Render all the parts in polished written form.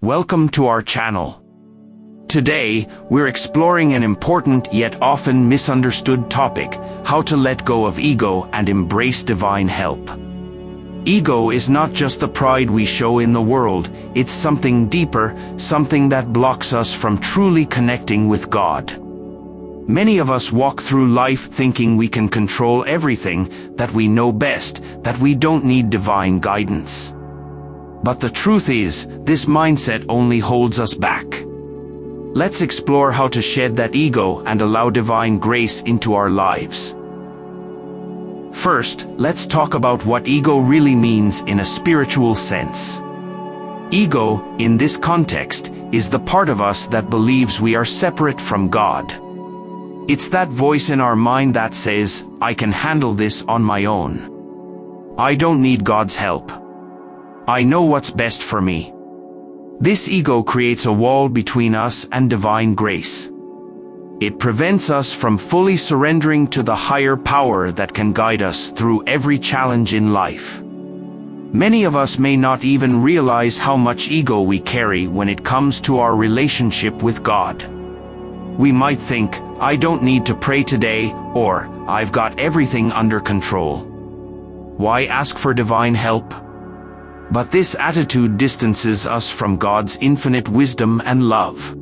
Welcome to our channel. Today, we're exploring an important yet often misunderstood topic: how to let go of ego and embrace divine help. Ego is not just the pride we show in the world, it's something deeper, something that blocks us from truly connecting with God. Many of us walk through life thinking we can control everything, that we know best, that we don't need divine guidance. But the truth is, this mindset only holds us back. Let's explore how to shed that ego and allow divine grace into our lives. First, let's talk about what ego really means in a spiritual sense. Ego, in this context, is the part of us that believes we are separate from God. It's that voice in our mind that says, "I can handle this on my own. I don't need God's help. I know what's best for me." This ego creates a wall between us and divine grace. It prevents us from fully surrendering to the higher power that can guide us through every challenge in life. Many of us may not even realize how much ego we carry when it comes to our relationship with God. We might think, "I don't need to pray today," or "I've got everything under control. Why ask for divine help?" But this attitude distances us from God's infinite wisdom and love.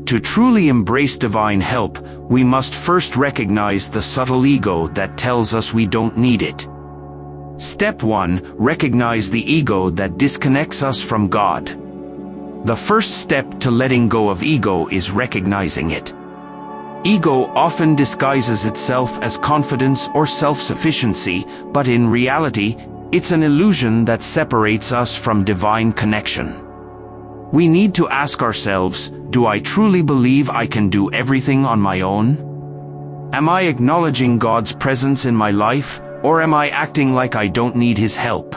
To truly embrace divine help, we must first recognize the subtle ego that tells us we don't need it. Step 1. Recognize the ego that disconnects us from God. The first step to letting go of ego is recognizing it. Ego often disguises itself as confidence or self-sufficiency, but in reality, it's an illusion that separates us from divine connection. We need to ask ourselves, do I truly believe I can do everything on my own? Am I acknowledging God's presence in my life, or am I acting like I don't need His help?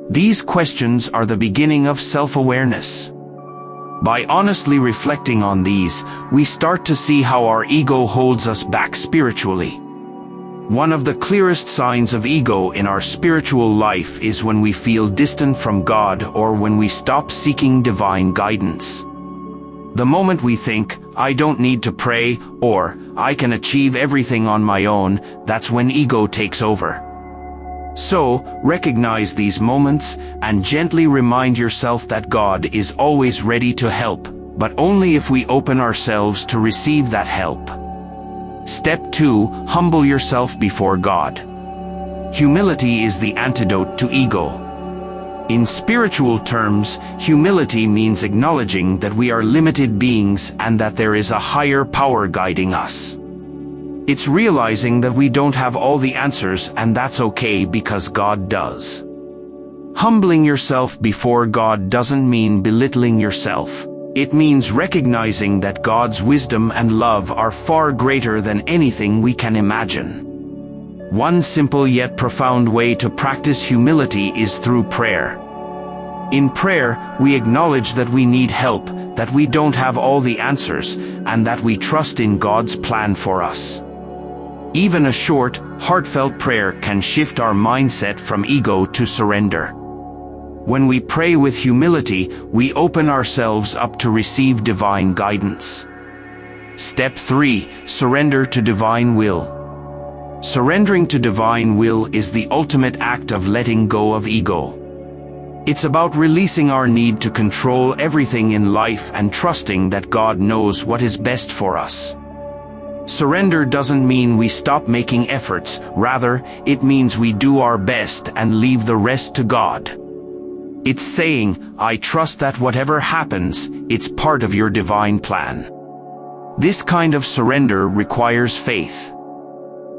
These questions are the beginning of self-awareness. By honestly reflecting on these, we start to see how our ego holds us back spiritually. One of the clearest signs of ego in our spiritual life is when we feel distant from God or when we stop seeking divine guidance. The moment we think, "I don't need to pray," or "I can achieve everything on my own," that's when ego takes over. So, recognize these moments and gently remind yourself that God is always ready to help, but only if we open ourselves to receive that help. Step 2. Humble yourself before God. Humility is the antidote to ego. In spiritual terms, humility means acknowledging that we are limited beings and that there is a higher power guiding us. It's realizing that we don't have all the answers, and that's okay because God does. Humbling yourself before God doesn't mean belittling yourself. It means recognizing that God's wisdom and love are far greater than anything we can imagine. One simple yet profound way to practice humility is through prayer. In prayer, we acknowledge that we need help, that we don't have all the answers, and that we trust in God's plan for us. Even a short, heartfelt prayer can shift our mindset from ego to surrender. When we pray with humility, we open ourselves up to receive divine guidance. Step 3. Surrender to divine will. Surrendering to divine will is the ultimate act of letting go of ego. It's about releasing our need to control everything in life and trusting that God knows what is best for us. Surrender doesn't mean we stop making efforts, rather, it means we do our best and leave the rest to God. It's saying, "I trust that whatever happens, it's part of your divine plan." This kind of surrender requires faith.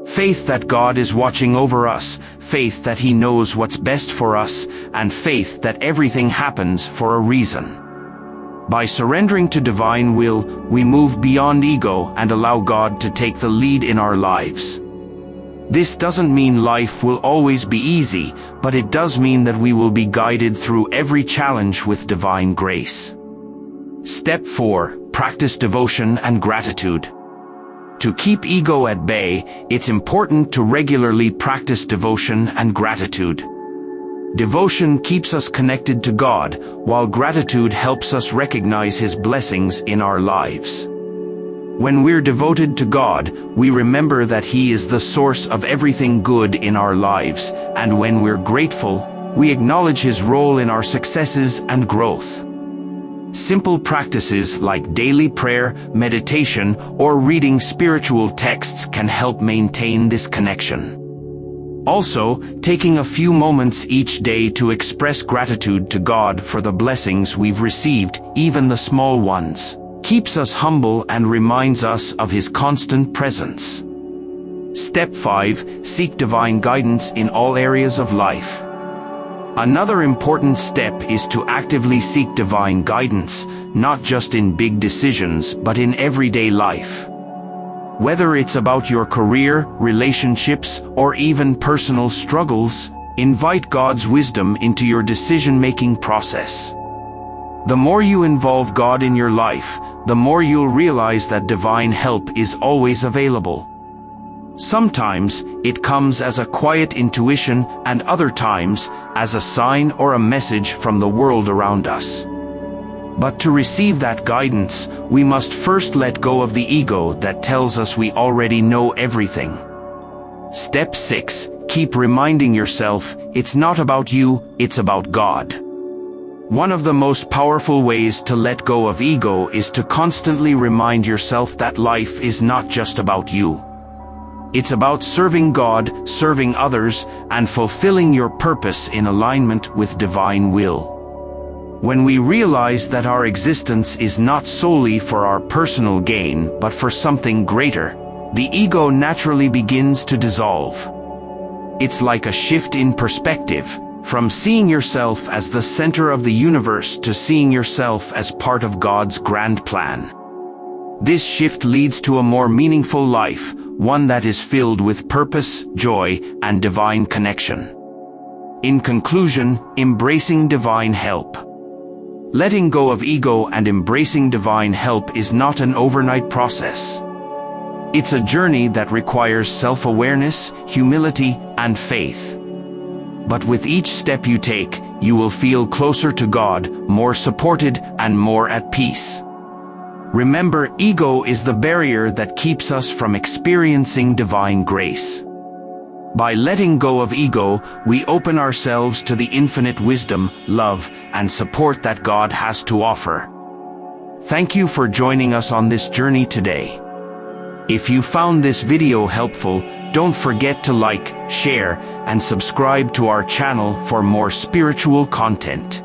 Faith that God is watching over us, faith that He knows what's best for us, and faith that everything happens for a reason. By surrendering to divine will, we move beyond ego and allow God to take the lead in our lives. This doesn't mean life will always be easy, but it does mean that we will be guided through every challenge with divine grace. Step 4. Practice devotion and gratitude. To keep ego at bay, it's important to regularly practice devotion and gratitude. Devotion keeps us connected to God, while gratitude helps us recognize His blessings in our lives. When we're devoted to God, we remember that He is the source of everything good in our lives, and when we're grateful, we acknowledge His role in our successes and growth. Simple practices like daily prayer, meditation, or reading spiritual texts can help maintain this connection. Also, taking a few moments each day to express gratitude to God for the blessings we've received, even the small ones, keeps us humble and reminds us of His constant presence. Step 5. Seek divine guidance in all areas of life. Another important step is to actively seek divine guidance, not just in big decisions, but in everyday life. Whether it's about your career, relationships, or even personal struggles, invite God's wisdom into your decision-making process. The more you involve God in your life, the more you'll realize that divine help is always available. Sometimes it comes as a quiet intuition, and other times as a sign or a message from the world around us. But to receive that guidance, we must first let go of the ego that tells us we already know everything. Step 6. Keep reminding yourself, it's not about you, it's about God. One of the most powerful ways to let go of ego is to constantly remind yourself that life is not just about you. It's about serving God, serving others, and fulfilling your purpose in alignment with divine will. When we realize that our existence is not solely for our personal gain, but for something greater, the ego naturally begins to dissolve. It's like a shift in perspective, from seeing yourself as the center of the universe to seeing yourself as part of God's grand plan. This shift leads to a more meaningful life, one that is filled with purpose, joy, and divine connection. In conclusion, embracing divine help. Letting go of ego and embracing divine help is not an overnight process. It's a journey that requires self-awareness, humility, and faith. But with each step you take, you will feel closer to God, more supported, and more at peace. Remember, ego is the barrier that keeps us from experiencing divine grace. By letting go of ego, we open ourselves to the infinite wisdom, love, and support that God has to offer. Thank you for joining us on this journey today. If you found this video helpful, don't forget to like, share, and subscribe to our channel for more spiritual content.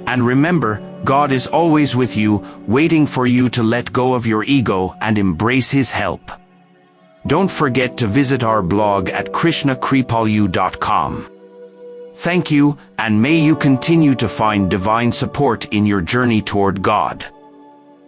And remember, God is always with you, waiting for you to let go of your ego and embrace His help. Don't forget to visit our blog at krishnakripalu.com. Thank you, and may you continue to find divine support in your journey toward God.